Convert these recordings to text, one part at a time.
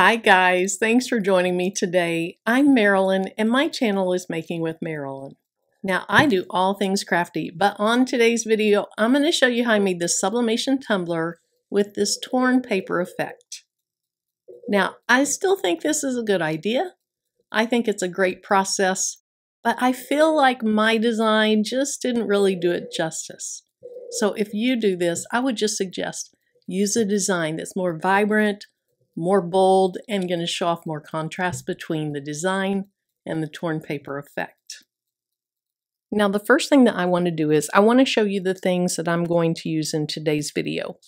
Hi guys, thanks for joining me today. I'm Marilyn and my channel is Making with Marilyn. Now I do all things crafty, but on today's video I'm going to show you how I made this sublimation tumbler with this torn paper effect. Now I still think this is a good idea. I think it's a great process, but I feel like my design just didn't really do it justice. So if you do this, I would just suggest use a design that's more vibrant, more bold, and going to show off more contrast between the design and the torn paper effect. Now the first thing that I want to do is I want to show you the things that I'm going to use in today's video.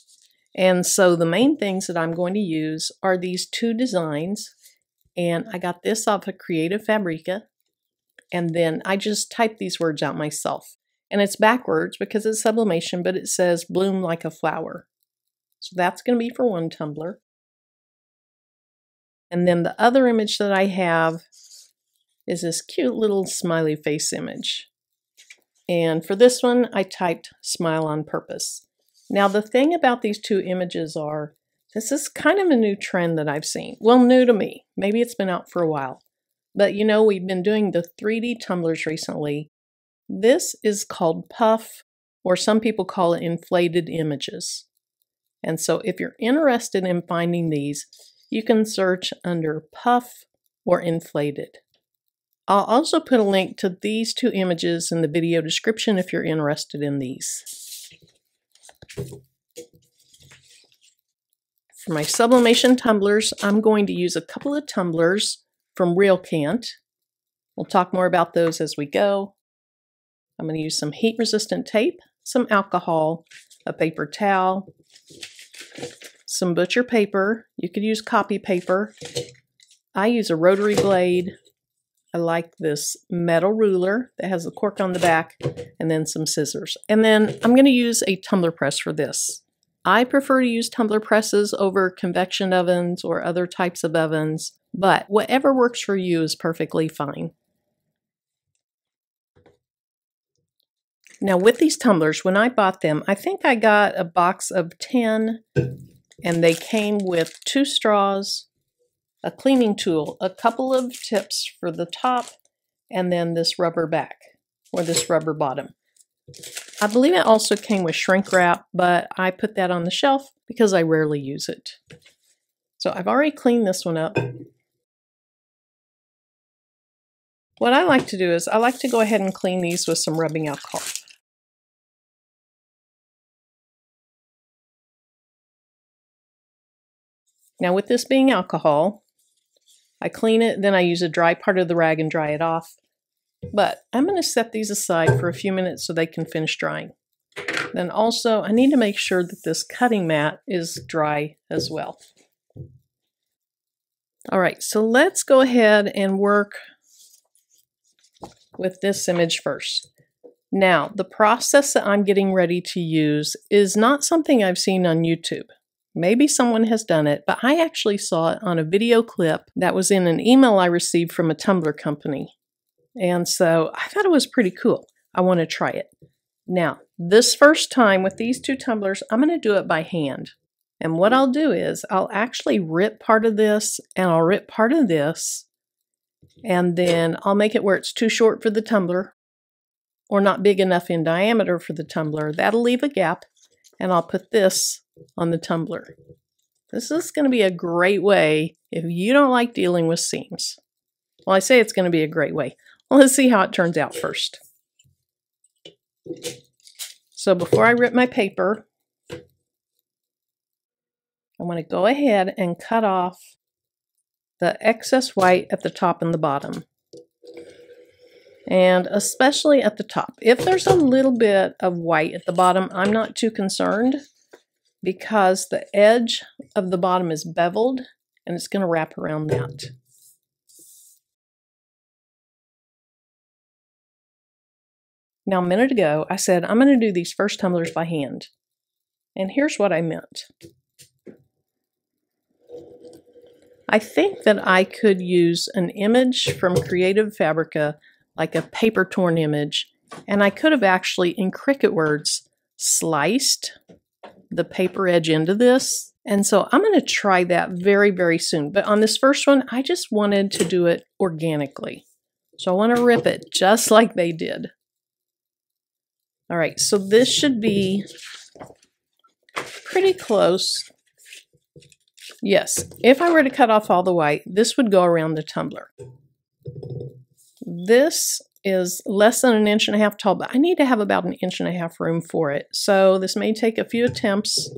And so the main things that I'm going to use are these two designs, and I got this off of Creative Fabrica, and then I just typed these words out myself. And it's backwards because it's sublimation, but it says bloom like a flower. So that's going to be for one tumbler. And then the other image that I have is this cute little smiley face image. And for this one, I typed smile on purpose. Now the thing about these two images are, this is kind of a new trend that I've seen. Well, new to me. Maybe it's been out for a while. But you know, we've been doing the 3D tumblers recently. This is called puff, or some people call it inflated images. And so if you're interested in finding these, you can search under puff or inflated. I'll also put a link to these two images in the video description if you're interested in these. For my sublimation tumblers, I'm going to use a couple of tumblers from Real Can't. We'll talk more about those as we go. I'm going to use some heat-resistant tape, some alcohol, a paper towel, some butcher paper. You could use copy paper. I use a rotary blade. I like this metal ruler that has the cork on the back, and then some scissors. And then I'm going to use a tumbler press for this. I prefer to use tumbler presses over convection ovens or other types of ovens, but whatever works for you is perfectly fine. Now with these tumblers, when I bought them, I think I got a box of 10, and they came with 2 straws, a cleaning tool, a couple of tips for the top, and then this rubber back, or this rubber bottom. I believe it also came with shrink wrap, but I put that on the shelf because I rarely use it. So I've already cleaned this one up. What I like to do is I like to go ahead and clean these with some rubbing alcohol. Now with this being alcohol, I clean it, then I use a dry part of the rag and dry it off. But I'm going to set these aside for a few minutes so they can finish drying. Then also, I need to make sure that this cutting mat is dry as well. All right, so let's go ahead and work with this image first. Now, the process that I'm getting ready to use is not something I've seen on YouTube. Maybe someone has done it, but I actually saw it on a video clip that was in an email I received from a Tumbler company. And so I thought it was pretty cool. I want to try it. Now, this first time with these two tumblers, I'm going to do it by hand. And what I'll do is I'll actually rip part of this and I'll rip part of this. And then I'll make it where it's too short for the tumbler or not big enough in diameter for the tumbler. That'll leave a gap. And I'll put this on the tumbler. This is going to be a great way if you don't like dealing with seams. Well, I say it's going to be a great way. Well, let's see how it turns out first. So before I rip my paper, I want to go ahead and cut off the excess white at the top and the bottom. And especially at the top. If there's a little bit of white at the bottom, I'm not too concerned because the edge of the bottom is beveled and it's going to wrap around that. Now, a minute ago, I said I'm going to do these first tumblers by hand. And here's what I meant. I think that I could use an image from Creative Fabrica, like a paper torn image, and I could have actually, in Cricut words, sliced the paper edge into this And so I'm going to try that very, very soon. But on this first one, I just wanted to do it organically. So I want to rip it just like they did. All right, so this should be pretty close. Yes, if I were to cut off all the white, this would go around the tumbler. This is less than 1.5 inches tall, but I need to have about 1.5 inches room for it. So this may take a few attempts,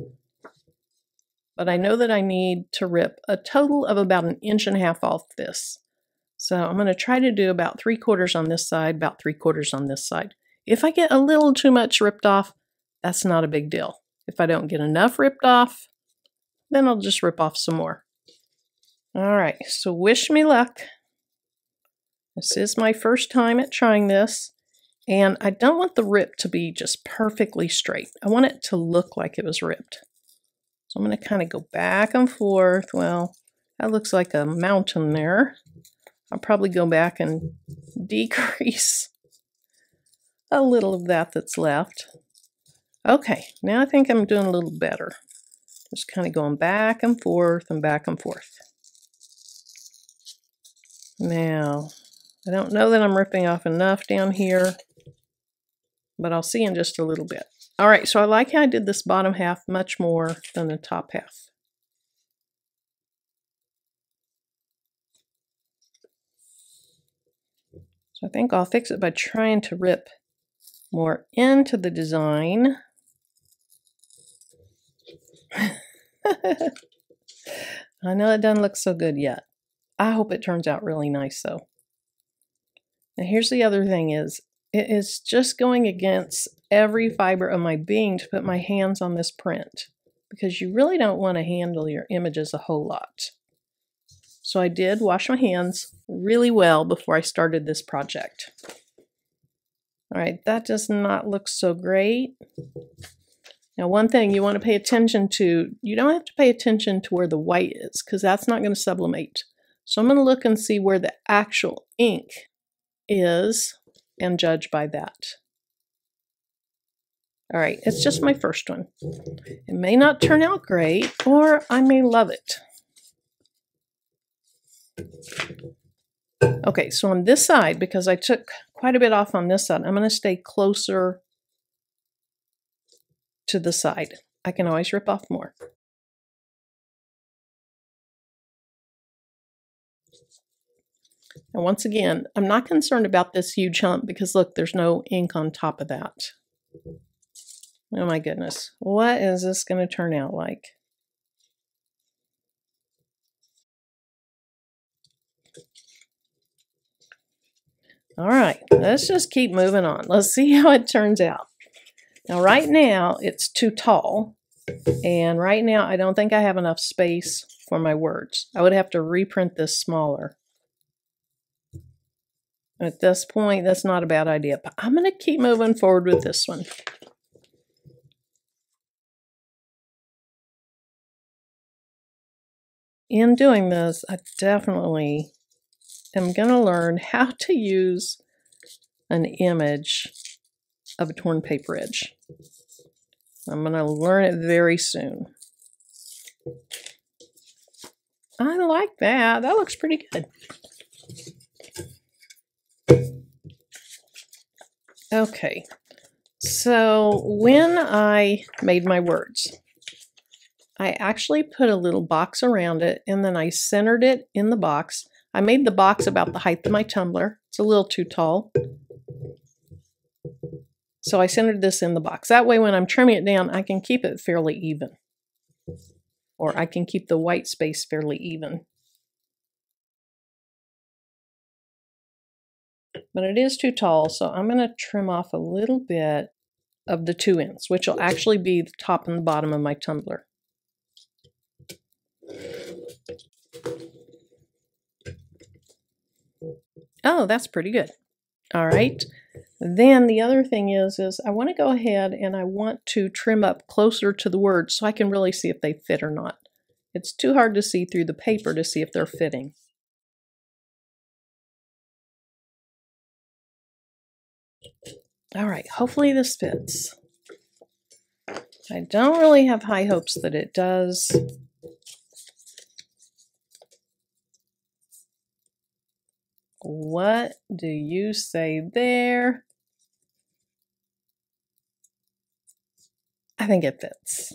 but I know that I need to rip a total of about 1.5 inches off this. So I'm going to try to do about 3/4 on this side, about 3/4 on this side. If I get a little too much ripped off, that's not a big deal. If I don't get enough ripped off, then I'll just rip off some more. All right, so wish me luck. This is my first time at trying this, and I don't want the rip to be just perfectly straight. I want it to look like it was ripped. So I'm going to kind of go back and forth. Well, that looks like a mountain there. I'll probably go back and decrease a little of that that's left. Okay, now I think I'm doing a little better. Just kind of going back and forth and back and forth. Now, I don't know that I'm ripping off enough down here, but I'll see in just a little bit. All right, so I like how I did this bottom half much more than the top half. So I think I'll fix it by trying to rip more into the design. I know it doesn't look so good yet. I hope it turns out really nice though. Now here's the other thing is, it is just going against every fiber of my being to put my hands on this print, because you really don't want to handle your images a whole lot. So I did wash my hands really well before I started this project. All right, that does not look so great. Now one thing you want to pay attention to, you don't have to pay attention to where the white is, because that's not going to sublimate. So I'm going to look and see where the actual ink is and judge by that. All right, it's just my first one. It may not turn out great, or I may love it. Okay, so on this side, because I took quite a bit off on this side, I'm going to stay closer to the side. I can always rip off more. And once again, I'm not concerned about this huge hump because look, there's no ink on top of that. Oh my goodness, what is this going to turn out like? All right, let's just keep moving on. Let's see how it turns out. Now, right now, it's too tall. And right now, I don't think I have enough space for my words. I would have to reprint this smaller. At this point, that's not a bad idea. But I'm going to keep moving forward with this one. In doing this, I definitely am going to learn how to use an image of a torn paper edge. I'm going to learn it very soon. I like that. That looks pretty good. Okay, so when I made my words, I actually put a little box around it, and then I centered it in the box. I made the box about the height of my tumbler. It's a little too tall. So I centered this in the box. That way when I'm trimming it down, I can keep it fairly even. Or I can keep the white space fairly even. But it is too tall, so I'm going to trim off a little bit of the 2 ends, which will actually be the top and the bottom of my tumbler. Oh, that's pretty good. All right. Then the other thing is I want to go ahead and I want to trim up closer to the words so I can really see if they fit or not. It's too hard to see through the paper to see if they're fitting. All right, hopefully this fits. I don't really have high hopes that it does. What do you say there? I think it fits.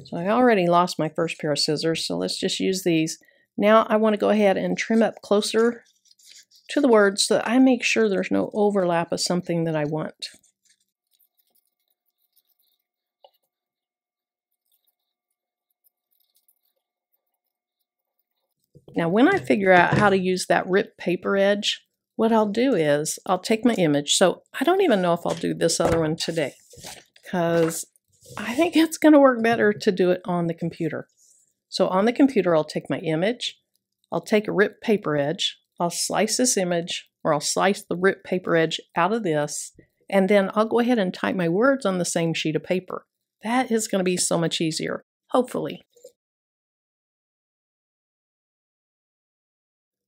So I already lost my first pair of scissors, so let's just use these. Now I want to go ahead and trim up closer to the words so that I make sure there's no overlap of something that I want. Now when I figure out how to use that ripped paper edge, what I'll do is I'll take my image. So I don't even know if I'll do this other one today because I think it's going to work better to do it on the computer. So on the computer, I'll take my image, I'll take a ripped paper edge, I'll slice this image, or I'll slice the ripped paper edge out of this, and then I'll go ahead and type my words on the same sheet of paper. That is going to be so much easier, hopefully.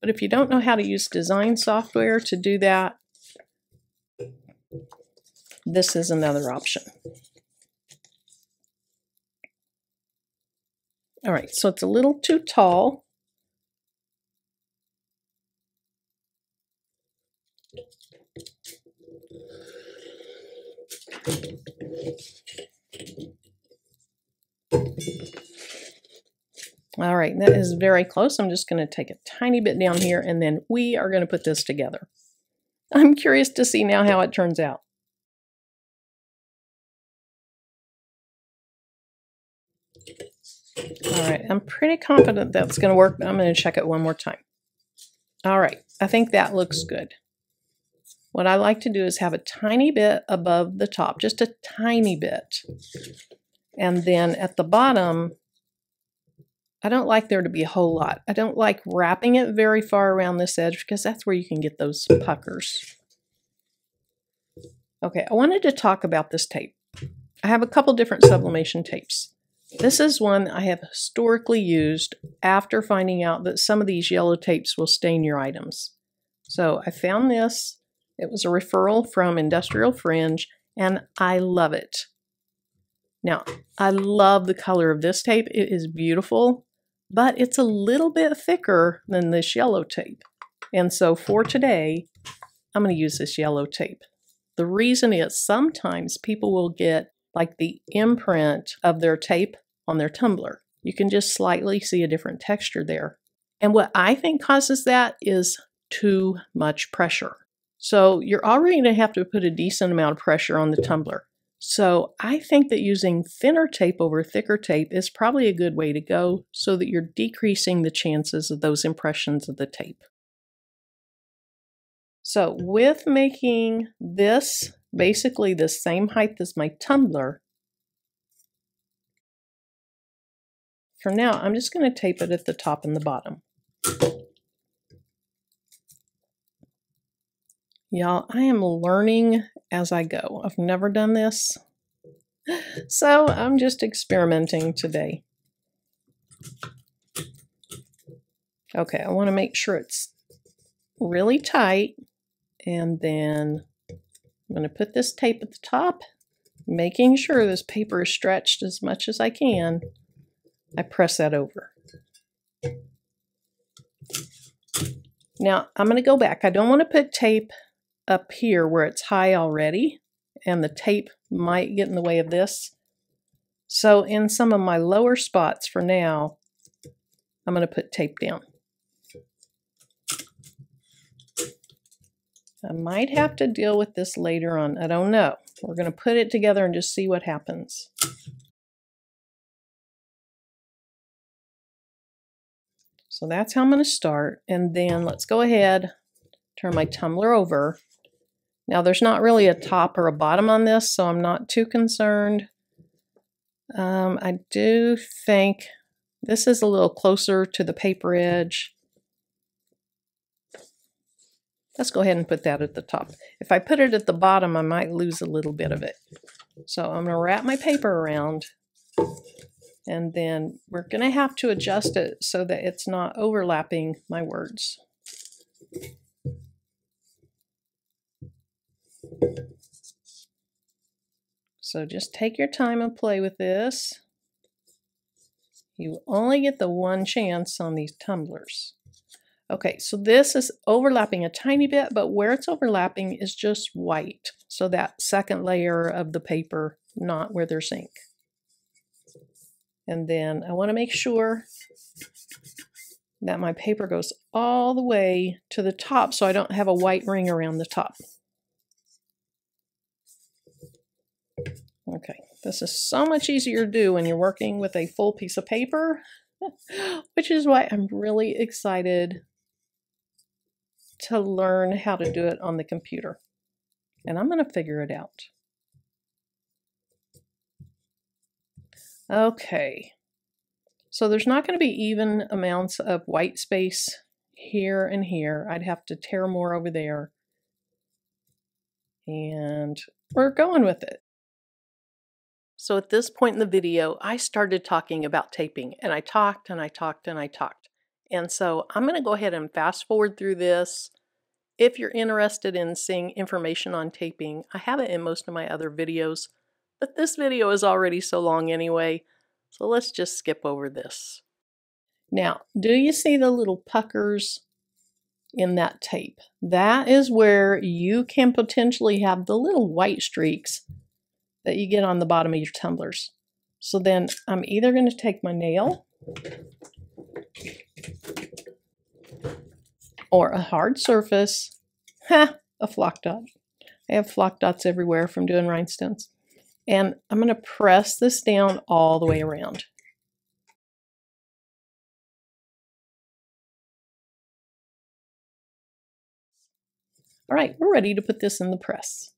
But if you don't know how to use design software to do that, this is another option. All right, so it's a little too tall. All right, that is very close. I'm just going to take a tiny bit down here, and then we are going to put this together. I'm curious to see now how it turns out. All right, I'm pretty confident that's going to work, but I'm going to check it one more time. All right, I think that looks good. What I like to do is have a tiny bit above the top, just a tiny bit. And then at the bottom, I don't like there to be a whole lot. I don't like wrapping it very far around this edge because that's where you can get those puckers. Okay, I wanted to talk about this tape. I have a couple different sublimation tapes. This is one I have historically used after finding out that some of these yellow tapes will stain your items. So I found this. It was a referral from Industrial Fringe, and I love it. Now, I love the color of this tape. It is beautiful, but it's a little bit thicker than this yellow tape. And so for today, I'm going to use this yellow tape. The reason is sometimes people will get like the imprint of their tape on their tumbler. You can just slightly see a different texture there. And what I think causes that is too much pressure. So you're already going to have to put a decent amount of pressure on the tumbler. So I think that using thinner tape over thicker tape is probably a good way to go so that you're decreasing the chances of those impressions of the tape. So with making this basically the same height as my tumbler, for now I'm just going to tape it at the top and the bottom. Y'all, I am learning as I go. I've never done this, so I'm just experimenting today. Okay, I want to make sure it's really tight, and then I'm going to put this tape at the top, making sure this paper is stretched as much as I can. I press that over. Now, I'm going to go back. I don't want to put tape up here where it's high already, and the tape might get in the way of this. So in some of my lower spots for now, I'm going to put tape down. I might have to deal with this later on. I don't know. We're going to put it together and just see what happens. So that's how I'm going to start. And then let's go ahead, turn my tumbler over. Now there's not really a top or a bottom on this, so I'm not too concerned. I do think this is a little closer to the paper edge. Let's go ahead and put that at the top. If I put it at the bottom, I might lose a little bit of it. So I'm going to wrap my paper around, and then we're going to have to adjust it so that it's not overlapping my words. So just take your time and play with this. You only get the one chance on these tumblers. Okay, so this is overlapping a tiny bit, but where it's overlapping is just white. So that second layer of the paper, not where there's ink. And then I want to make sure that my paper goes all the way to the top so I don't have a white ring around the top. Okay, this is so much easier to do when you're working with a full piece of paper, which is why I'm really excited to learn how to do it on the computer. And I'm going to figure it out. Okay, so there's not going to be even amounts of white space here and here. I'd have to tear more over there. And we're going with it. So at this point in the video, I started talking about taping, and I talked and I talked and I talked. And so I'm going to go ahead and fast forward through this. If you're interested in seeing information on taping, I have it in most of my other videos, but this video is already so long anyway, so let's just skip over this. Now, do you see the little puckers in that tape? That is where you can potentially have the little white streaks that you get on the bottom of your tumblers. So then I'm either going to take my nail or a hard surface, a flock dot. I have flock dots everywhere from doing rhinestones. And I'm going to press this down all the way around. All right, we're ready to put this in the press.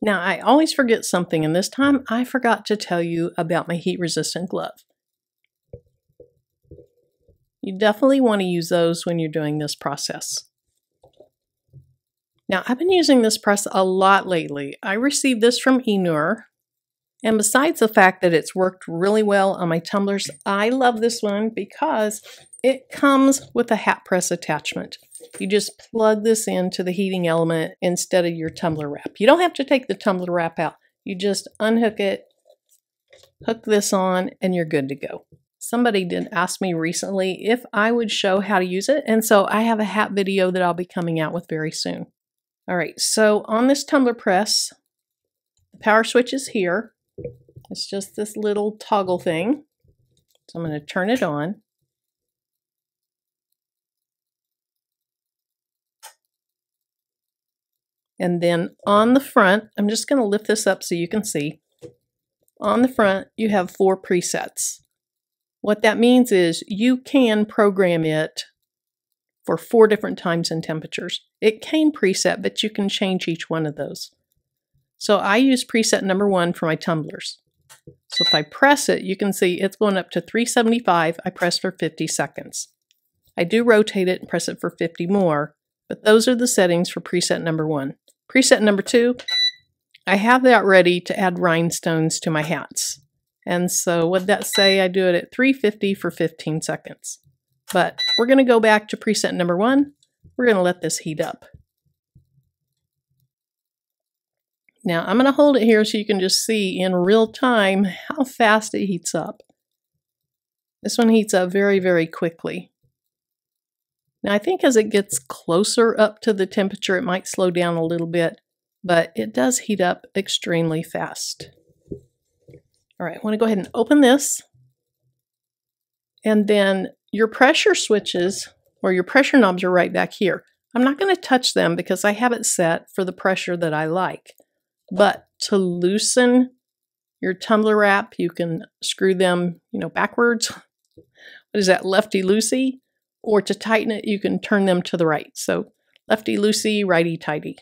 Now, I always forget something, and this time I forgot to tell you about my heat-resistant glove. You definitely want to use those when you're doing this process. Now, I've been using this press a lot lately. I received this from Enur, and besides the fact that it's worked really well on my tumblers, I love this one because it comes with a hat press attachment. You just plug this into the heating element instead of your tumbler wrap. You don't have to take the tumbler wrap out. You just unhook it, hook this on, and you're good to go. Somebody did ask me recently if I would show how to use it, and so I have a hat video that I'll be coming out with very soon. All right, so on this tumbler press, the power switch is here. It's just this little toggle thing. So I'm going to turn it on. And then on the front, I'm just going to lift this up so you can see. On the front, you have 4 presets. What that means is you can program it for 4 different times and temperatures. It came preset, but you can change each one of those. So I use preset number 1 for my tumblers. So if I press it, you can see it's going up to 375. I press for 50 seconds. I do rotate it and press it for 50 more, but those are the settings for preset number 1. Preset number 2, I have that ready to add rhinestones to my hats. And so what that say, I do it at 350 for 15 seconds. But we're going to go back to preset number 1. We're going to let this heat up. Now I'm going to hold it here so you can just see in real time how fast it heats up. This one heats up very, very quickly. Now I think as it gets closer up to the temperature, it might slow down a little bit, but it does heat up extremely fast. All right, I want to go ahead and open this. And then your pressure switches, or your pressure knobs, are right back here. I'm not going to touch them because I have it set for the pressure that I like. But to loosen your tumbler wrap, you can screw them, backwards. What is that, lefty-loosey? Or to tighten it, you can turn them to the right. So lefty-loosey, righty-tighty.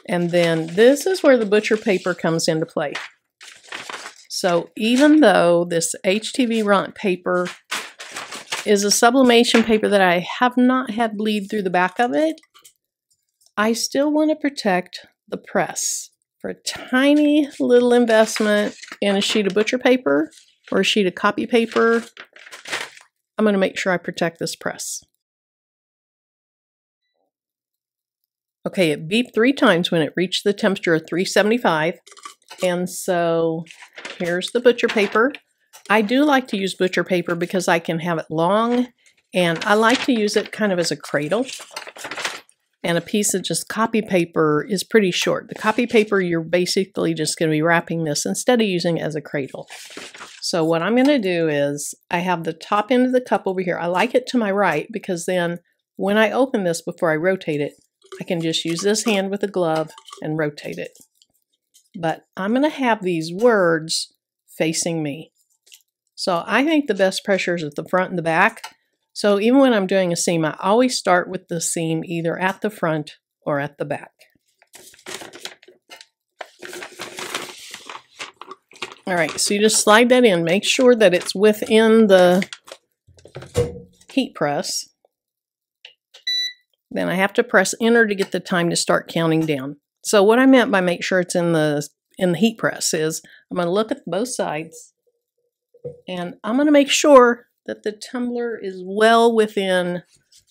And then this is where the butcher paper comes into play. So even though this HTV Ront paper is a sublimation paper that I have not had bleed through the back of it, I still want to protect the press. For a tiny little investment in a sheet of butcher paper or a sheet of copy paper, I'm going to make sure I protect this press. Okay, it beeped 3 times when it reached the temperature of 375. And so here's the butcher paper. I do like to use butcher paper because I can have it long, and I like to use it kind of as a cradle. And a piece of just copy paper is pretty short. The copy paper, you're basically just going to be wrapping this instead of using it as a cradle. So what I'm going to do is I have the top end of the cup over here. I like it to my right because then when I open this before I rotate it, I can just use this hand with a glove and rotate it. But I'm going to have these words facing me. So I think the best pressure is at the front and the back. So even when I'm doing a seam, I always start with the seam either at the front or at the back. All right, so you just slide that in. Make sure that it's within the heat press. Then I have to press enter to get the time to start counting down. So what I meant by make sure it's in the heat press is I'm going to look at both sides, and I'm going to make sure that the tumbler is well within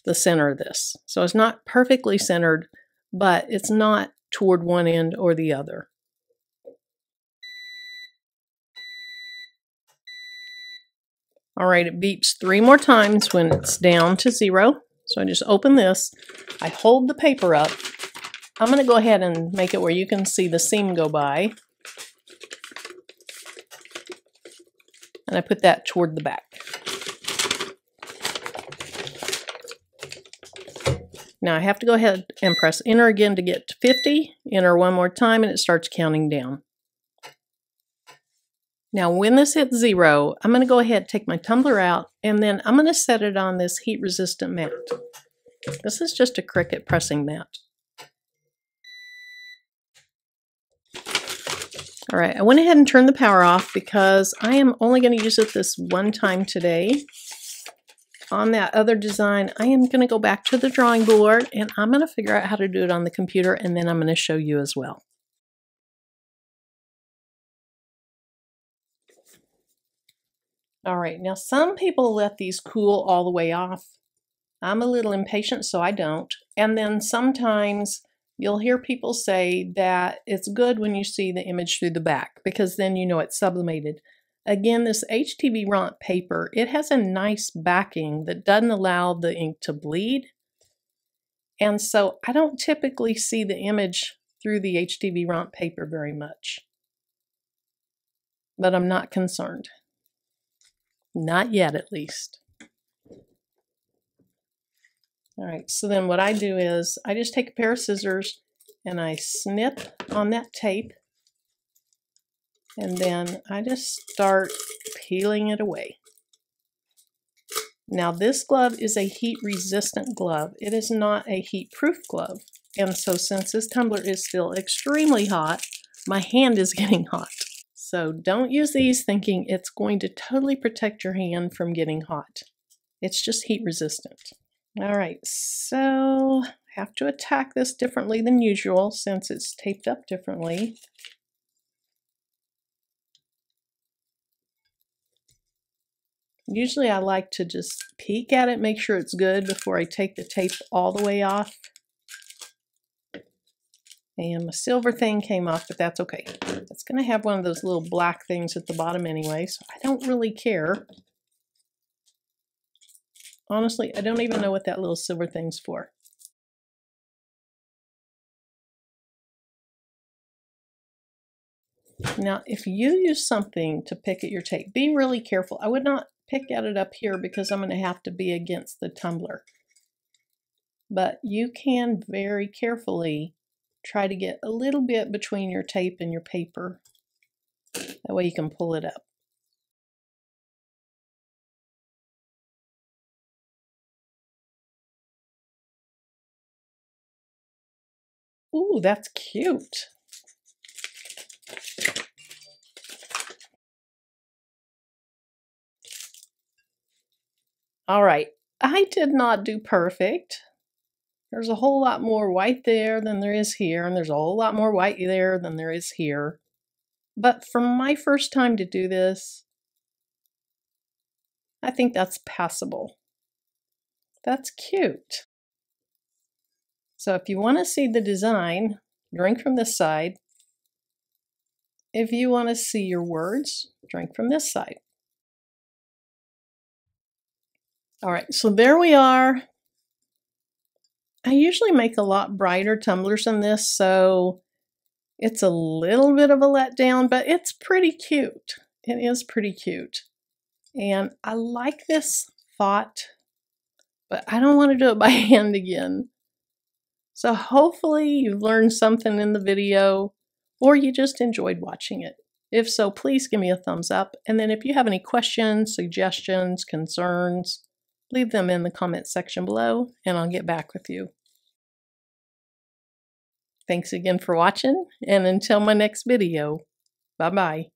the center of this. So it's not perfectly centered, but it's not toward one end or the other. All right, it beeps 3 more times when it's down to 0. So I just open this, I hold the paper up. I'm going to go ahead and make it where you can see the seam go by. And I put that toward the back. Now I have to go ahead and press enter again to get to 50. Enter one more time and it starts counting down. Now when this hits 0, I'm going to go ahead and take my tumbler out, and then I'm going to set it on this heat resistant mat. This is just a Cricut pressing mat. All right, I went ahead and turned the power off because I am only going to use it this one time today. On that other design, I am going to go back to the drawing board and I'm going to figure out how to do it on the computer, and then I'm going to show you as well. All right, now some people let these cool all the way off. I'm a little impatient, so I don't. And then sometimes you'll hear people say that it's good when you see the image through the back because then you know it's sublimated. Again, this HTV Ront paper, it has a nice backing that doesn't allow the ink to bleed. And so I don't typically see the image through the HTV Ront paper very much. But I'm not concerned. Not yet, at least. All right, so then what I do is I just take a pair of scissors and I snip on that tape, and then I just start peeling it away. Now this glove is a heat resistant glove. It is not a heat proof glove. And so since this tumbler is still extremely hot, my hand is getting hot. So don't use these thinking it's going to totally protect your hand from getting hot. It's just heat resistant. All right, so I have to attack this differently than usual since it's taped up differently. Usually I like to just peek at it, make sure it's good before I take the tape all the way off. And my silver thing came off, but that's okay. It's going to have one of those little black things at the bottom anyway, so I don't really care. Honestly, I don't even know what that little silver thing's for. Now, if you use something to pick at your tape, be really careful. I would not pick at it up here because I'm going to have to be against the tumbler. But you can very carefully try to get a little bit between your tape and your paper. That way you can pull it up. Ooh, that's cute. All right, I did not do perfect. There's a whole lot more white there than there is here, and there's a whole lot more white there than there is here. But for my first time to do this, I think that's passable. That's cute. So if you want to see the design, drink from this side. If you want to see your words, drink from this side. All right, so there we are. I usually make a lot brighter tumblers than this, so it's a little bit of a letdown, but it's pretty cute. It is pretty cute. And I like this thought, but I don't want to do it by hand again. So hopefully you've learned something in the video, or you just enjoyed watching it. If so, please give me a thumbs up. And then if you have any questions, suggestions, concerns, leave them in the comment section below, and I'll get back with you. Thanks again for watching, and until my next video, bye-bye.